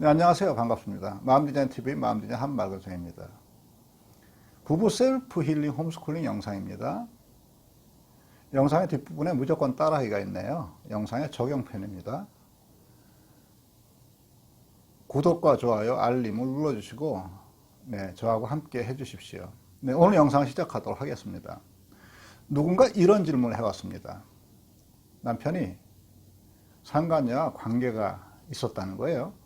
네, 안녕하세요. 반갑습니다. 마음디자인TV 마음디자인 한말근성입니다. 부부 셀프 힐링 홈스쿨링 영상입니다. 영상의 뒷부분에 무조건 따라하기가 있네요. 영상의 적용편입니다. 구독과 좋아요, 알림을 눌러주시고 네, 저하고 함께 해주십시오. 네, 오늘 영상 시작하도록 하겠습니다. 누군가 이런 질문을 해왔습니다. 남편이 상간녀와 관계가 있었다는 거예요.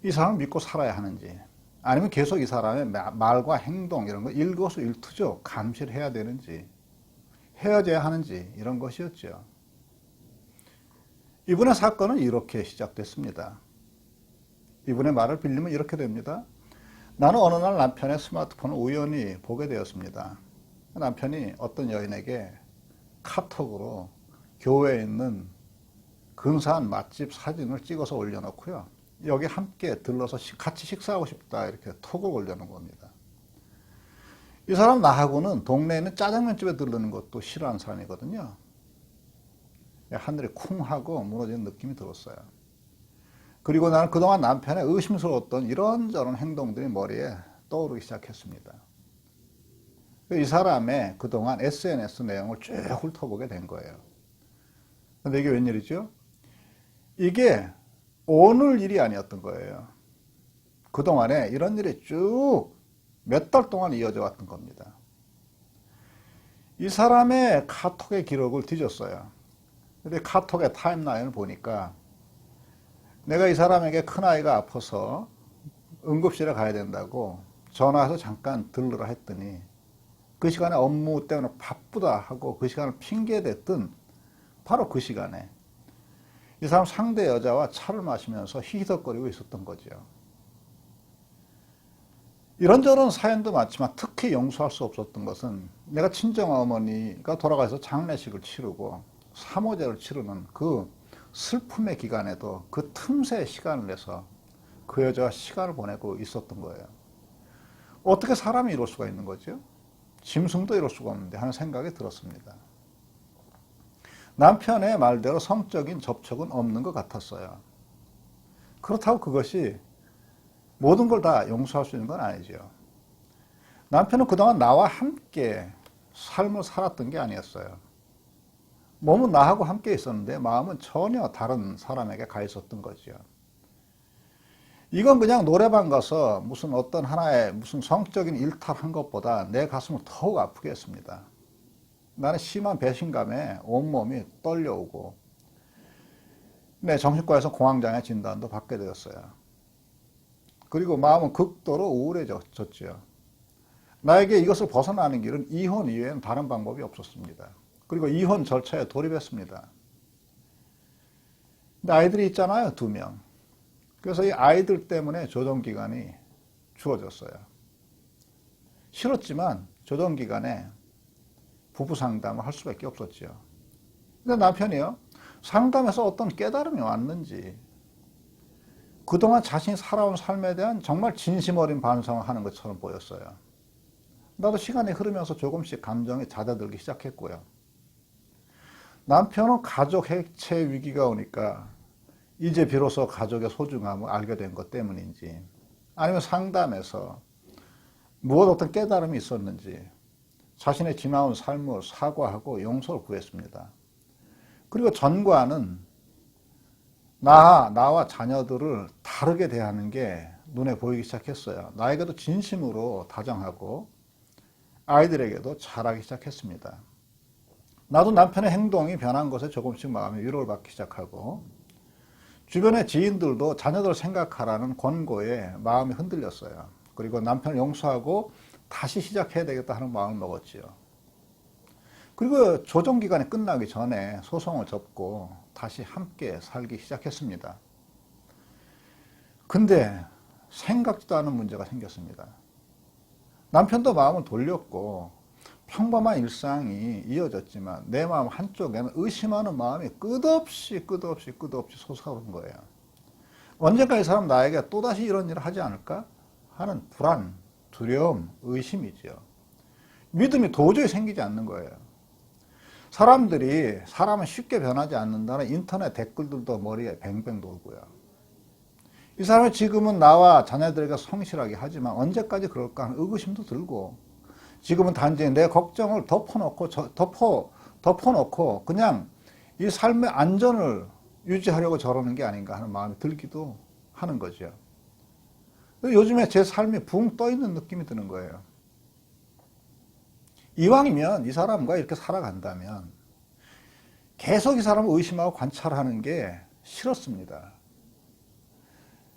이 사람을 믿고 살아야 하는지, 아니면 계속 이 사람의 말과 행동 이런 거 일거수일투족 감시를 해야 되는지, 헤어져야 하는지, 이런 것이었죠. 이분의 사건은 이렇게 시작됐습니다. 이분의 말을 빌리면 이렇게 됩니다. 나는 어느 날 남편의 스마트폰을 우연히 보게 되었습니다. 남편이 어떤 여인에게 카톡으로 교회에 있는 근사한 맛집 사진을 찍어서 올려놓고요. 여기 함께 들러서 같이 식사하고 싶다 이렇게 톡을 올려놓은 겁니다. 이 사람 나하고는 동네에 있는 짜장면집에 들르는 것도 싫어하는 사람이거든요. 하늘이 쿵하고 무너지는 느낌이 들었어요. 그리고 나는 그동안 남편의 의심스러웠던 이런저런 행동들이 머리에 떠오르기 시작했습니다. 이 사람의 그동안 SNS 내용을 쭉 훑어보게 된 거예요. 근데 이게 웬일이죠? 이게 오늘 일이 아니었던 거예요. 그동안에 이런 일이 쭉 몇 달 동안 이어져 왔던 겁니다. 이 사람의 카톡의 기록을 뒤졌어요. 근데 카톡의 타임라인을 보니까 내가 이 사람에게 큰아이가 아파서 응급실에 가야 된다고 전화해서 잠깐 들르라 했더니 그 시간에 업무 때문에 바쁘다 하고 그 시간을 핑계댔던 바로 그 시간에 이 사람 상대 여자와 차를 마시면서 히히덕거리고 있었던 거죠. 이런저런 사연도 많지만 특히 용서할 수 없었던 것은 내가 친정어머니가 돌아가서 장례식을 치르고 사모제를 치르는 그 슬픔의 기간에도 그 틈새 시간을 내서 그 여자와 시간을 보내고 있었던 거예요. 어떻게 사람이 이럴 수가 있는 거죠? 짐승도 이럴 수가 없는데 하는 생각이 들었습니다. 남편의 말대로 성적인 접촉은 없는 것 같았어요. 그렇다고 그것이 모든 걸 다 용서할 수 있는 건 아니죠. 남편은 그동안 나와 함께 삶을 살았던 게 아니었어요. 몸은 나하고 함께 있었는데 마음은 전혀 다른 사람에게 가 있었던 거죠. 이건 그냥 노래방 가서 무슨 어떤 하나의 무슨 성적인 일탈한 것보다 내 가슴을 더욱 아프게 했습니다. 나는 심한 배신감에 온몸이 떨려오고 정신과에서 공황장애 진단도 받게 되었어요. 그리고 마음은 극도로 우울해졌죠. 나에게 이것을 벗어나는 길은 이혼 이외에는 다른 방법이 없었습니다. 그리고 이혼 절차에 돌입했습니다. 근데 아이들이 있잖아요, 2명. 그래서 이 아이들 때문에 조정기간이 주어졌어요. 싫었지만 조정기간에 부부 상담을 할 수밖에 없었죠. 근데 남편이요, 상담에서 어떤 깨달음이 왔는지 그동안 자신이 살아온 삶에 대한 정말 진심 어린 반성을 하는 것처럼 보였어요. 나도 시간이 흐르면서 조금씩 감정이 잦아들기 시작했고요. 남편은 가족 해체 위기가 오니까 이제 비로소 가족의 소중함을 알게 된 것 때문인지, 아니면 상담에서 무엇 어떤 깨달음이 있었는지 자신의 지나온 삶을 사과하고 용서를 구했습니다. 그리고 전과는 나와 자녀들을 다르게 대하는 게 눈에 보이기 시작했어요. 나에게도 진심으로 다정하고 아이들에게도 잘하기 시작했습니다. 나도 남편의 행동이 변한 것에 조금씩 마음의 위로를 받기 시작하고 주변의 지인들도 자녀들을 생각하라는 권고에 마음이 흔들렸어요. 그리고 남편을 용서하고 다시 시작해야 되겠다 하는 마음을 먹었지요. 그리고 조정기간이 끝나기 전에 소송을 접고 다시 함께 살기 시작했습니다. 근데 생각지도 않은 문제가 생겼습니다. 남편도 마음을 돌렸고 평범한 일상이 이어졌지만 내 마음 한쪽에는 의심하는 마음이 끝없이 솟아오른 거예요. 언젠가 이 사람 나에게 또다시 이런 일을 하지 않을까 하는 불안, 두려움, 의심이죠. 믿음이 도저히 생기지 않는 거예요. 사람은 쉽게 변하지 않는다는 인터넷 댓글들도 머리에 뱅뱅 돌고요. 이 사람이 지금은 나와 자녀들에게 성실하게 하지만 언제까지 그럴까 하는 의구심도 들고, 지금은 단지 내 걱정을 덮어놓고 그냥 이 삶의 안전을 유지하려고 저러는 게 아닌가 하는 마음이 들기도 하는 거죠. 요즘에 제 삶이 붕 떠 있는 느낌이 드는 거예요. 이왕이면 이 사람과 이렇게 살아간다면 계속 이 사람을 의심하고 관찰하는 게 싫었습니다.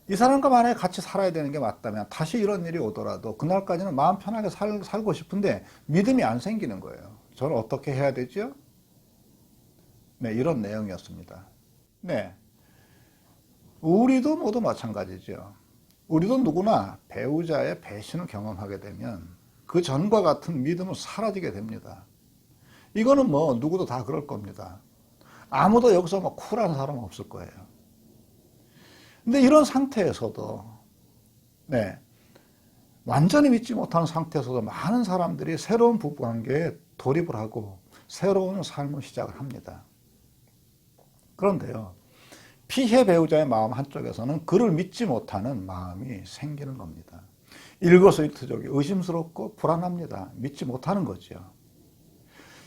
이 사람과 만약에 같이 살아야 되는 게 맞다면 다시 이런 일이 오더라도 그날까지는 마음 편하게 살고 싶은데 믿음이 안 생기는 거예요. 저는 어떻게 해야 되죠? 네, 이런 내용이었습니다. 네, 우리도 모두 마찬가지죠. 우리도 누구나 배우자의 배신을 경험하게 되면 그 전과 같은 믿음은 사라지게 됩니다. 이거는 뭐 누구도 다 그럴 겁니다. 아무도 여기서 뭐 쿨한 사람은 없을 거예요. 근데 이런 상태에서도, 네, 완전히 믿지 못하는 상태에서도 많은 사람들이 새로운 부부관계에 돌입을 하고 새로운 삶을 시작을 합니다. 그런데요, 피해 배우자의 마음 한쪽에서는 그를 믿지 못하는 마음이 생기는 겁니다. 일거수일투족이 의심스럽고 불안합니다. 믿지 못하는 거죠.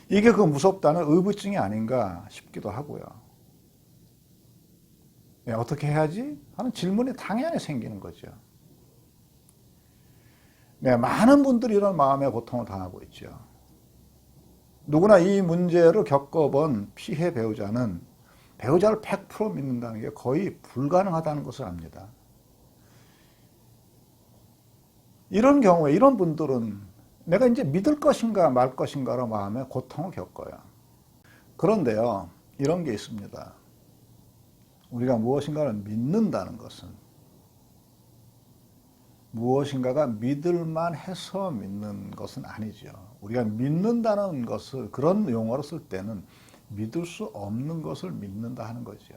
이게 그 무섭다는 의부증이 아닌가 싶기도 하고요. 네, 어떻게 해야지? 하는 질문이 당연히 생기는 거죠. 네, 많은 분들이 이런 마음의 고통을 당하고 있죠. 누구나 이 문제를 겪어본 피해 배우자는 배우자를 100% 믿는다는 게 거의 불가능하다는 것을 압니다. 이런 경우에 이런 분들은 내가 이제 믿을 것인가 말 것인가로 마음의 고통을 겪어요. 그런데요, 이런 게 있습니다. 우리가 무엇인가를 믿는다는 것은 무엇인가가 믿을만 해서 믿는 것은 아니죠. 우리가 믿는다는 것을 그런 용어로 쓸 때는 믿을 수 없는 것을 믿는다 하는 거죠.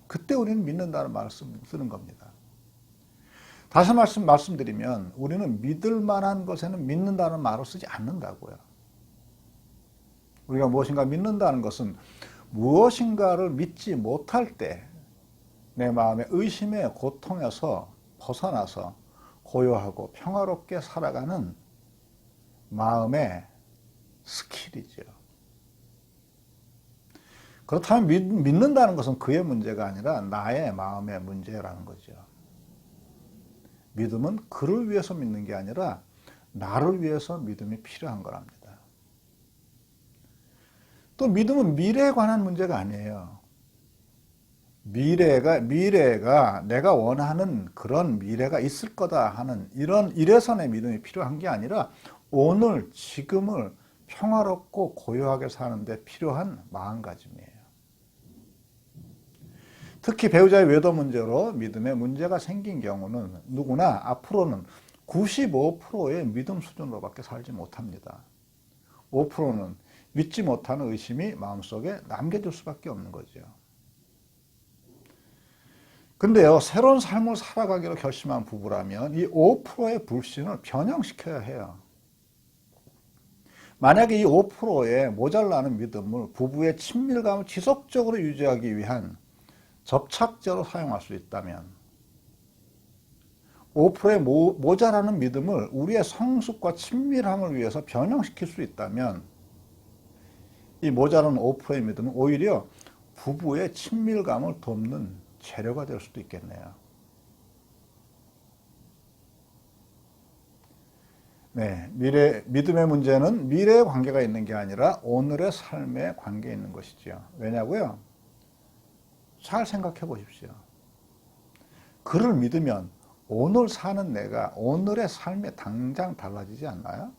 그때 우리는 믿는다는 말을 쓰는 겁니다. 다시 말씀드리면 우리는 믿을 만한 것에는 믿는다는 말을 쓰지 않는다고요. 우리가 무엇인가 믿는다는 것은 무엇인가를 믿지 못할 때 내 마음의 의심의 고통에서 벗어나서 고요하고 평화롭게 살아가는 마음의 스킬이죠. 그렇다면 믿는다는 것은 그의 문제가 아니라 나의 마음의 문제라는 거죠. 믿음은 그를 위해서 믿는 게 아니라 나를 위해서 믿음이 필요한 거랍니다. 또 믿음은 미래에 관한 문제가 아니에요. 미래가 내가 원하는 그런 미래가 있을 거다 하는 이래서 내 믿음이 필요한 게 아니라 오늘 지금을 평화롭고 고요하게 사는데 필요한 마음가짐이에요. 특히 배우자의 외도 문제로 믿음에 문제가 생긴 경우는 누구나 앞으로는 95%의 믿음 수준으로밖에 살지 못합니다. 5%는 믿지 못하는 의심이 마음속에 남겨질 수밖에 없는 거죠. 근데요, 새로운 삶을 살아가기로 결심한 부부라면 이 5%의 불신을 변형시켜야 해요. 만약에 이 5%의 모자라는 믿음을 부부의 친밀감을 지속적으로 유지하기 위한 접착제로 사용할 수 있다면 5%의 모자라는 믿음을 우리의 성숙과 친밀함을 위해서 변형시킬 수 있다면 이 모자라는 5%의 믿음은 오히려 부부의 친밀감을 돕는 재료가 될 수도 있겠네요. 네, 믿음의 문제는 미래의 관계가 있는 게 아니라 오늘의 삶의 관계에 있는 것이죠. 왜냐고요? 잘 생각해 보십시오. 그를 믿으면 오늘 사는 내가 오늘의 삶에 당장 달라지지 않나요?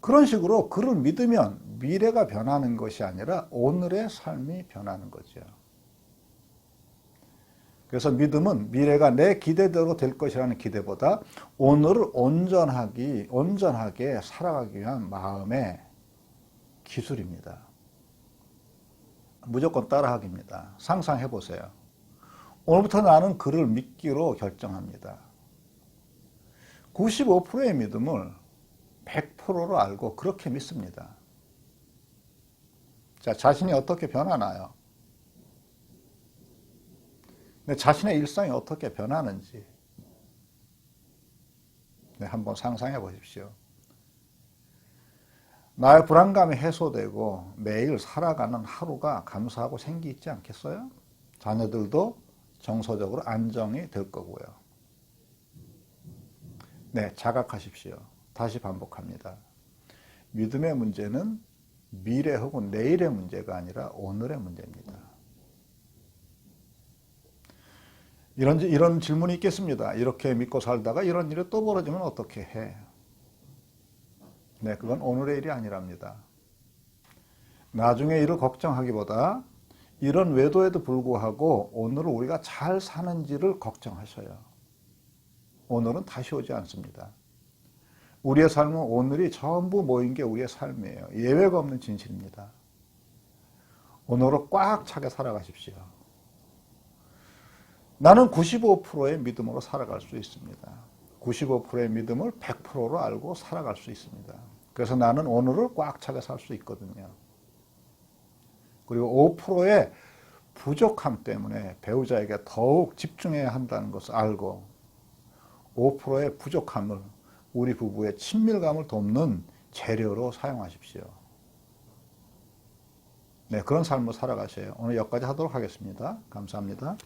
그런 식으로 그를 믿으면 미래가 변하는 것이 아니라 오늘의 삶이 변하는 거죠. 그래서 믿음은 미래가 내 기대대로 될 것이라는 기대보다 오늘을 온전하게 살아가기 위한 마음의 기술입니다. 무조건 따라하기입니다. 상상해 보세요. 오늘부터 나는 그를 믿기로 결정합니다. 95%의 믿음을 100%로 알고 그렇게 믿습니다. 자, 자신이 어떻게 변하나요? 내 자신의 일상이 어떻게 변하는지 네, 한번 상상해 보십시오. 나의 불안감이 해소되고 매일 살아가는 하루가 감사하고 생기 있지 않겠어요? 자녀들도 정서적으로 안정이 될 거고요. 네, 자각하십시오. 다시 반복합니다. 믿음의 문제는 미래 혹은 내일의 문제가 아니라 오늘의 문제입니다. 이런 질문이 있겠습니다. 이렇게 믿고 살다가 이런 일이 또 벌어지면 어떻게 해? 네, 그건 오늘의 일이 아니랍니다. 나중에 일을 걱정하기보다 이런 외도에도 불구하고 오늘을 우리가 잘 사는지를 걱정하셔요. 오늘은 다시 오지 않습니다. 우리의 삶은 오늘이 전부 모인 게 우리의 삶이에요. 예외가 없는 진실입니다. 오늘을 꽉 차게 살아가십시오. 나는 95%의 믿음으로 살아갈 수 있습니다. 95%의 믿음을 100%로 알고 살아갈 수 있습니다. 그래서 나는 오늘을 꽉 차게 살 수 있거든요. 그리고 5%의 부족함 때문에 배우자에게 더욱 집중해야 한다는 것을 알고 5%의 부족함을 우리 부부의 친밀감을 돕는 재료로 사용하십시오. 네, 그런 삶을 살아가셔요. 오늘 여기까지 하도록 하겠습니다. 감사합니다.